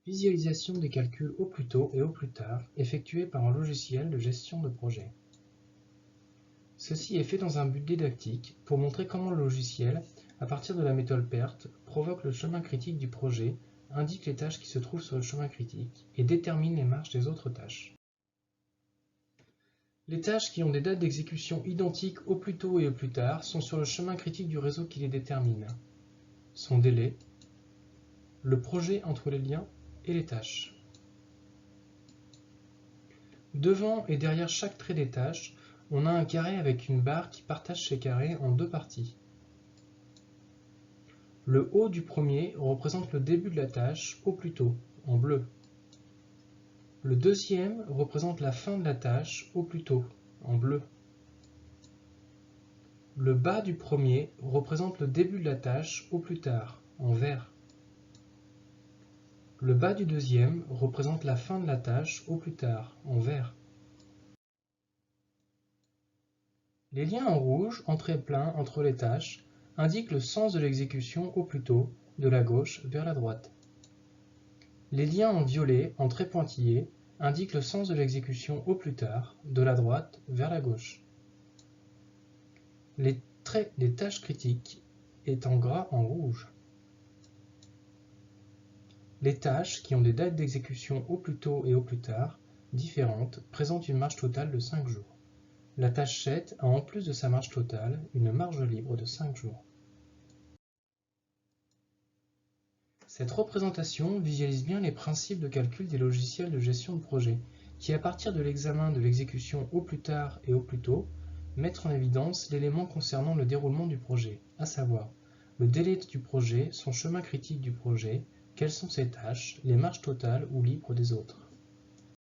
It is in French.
Visualisation des calculs au plus tôt et au plus tard effectués par un logiciel de gestion de projet. Ceci est fait dans un but didactique pour montrer comment le logiciel, à partir de la méthode PERT, provoque le chemin critique du projet, indique les tâches qui se trouvent sur le chemin critique et détermine les marches des autres tâches. Les tâches qui ont des dates d'exécution identiques au plus tôt et au plus tard sont sur le chemin critique du réseau qui les détermine. Son délai, le projet entre les liens et les tâches. Devant et derrière chaque trait des tâches, on a un carré avec une barre qui partage ces carrés en deux parties. Le haut du premier représente le début de la tâche au plus tôt, en bleu. Le deuxième représente la fin de la tâche au plus tôt, en bleu. Le bas du premier représente le début de la tâche au plus tard, en vert. Le bas du deuxième représente la fin de la tâche au plus tard, en vert. Les liens en rouge, en trait plein entre les tâches, indiquent le sens de l'exécution au plus tôt, de la gauche vers la droite. Les liens en violet, en trait pointillé, indiquent le sens de l'exécution au plus tard, de la droite vers la gauche. Les traits des tâches critiques est en gras en rouge. Les tâches qui ont des dates d'exécution au plus tôt et au plus tard différentes présentent une marge totale de 5 jours. La tâche 7 a en plus de sa marge totale une marge libre de 5 jours. Cette représentation visualise bien les principes de calcul des logiciels de gestion de projet, qui à partir de l'examen de l'exécution au plus tard et au plus tôt, mettent en évidence l'élément concernant le déroulement du projet, à savoir le délai du projet, son chemin critique du projet, quelles sont ses tâches, les marges totales ou libres des autres.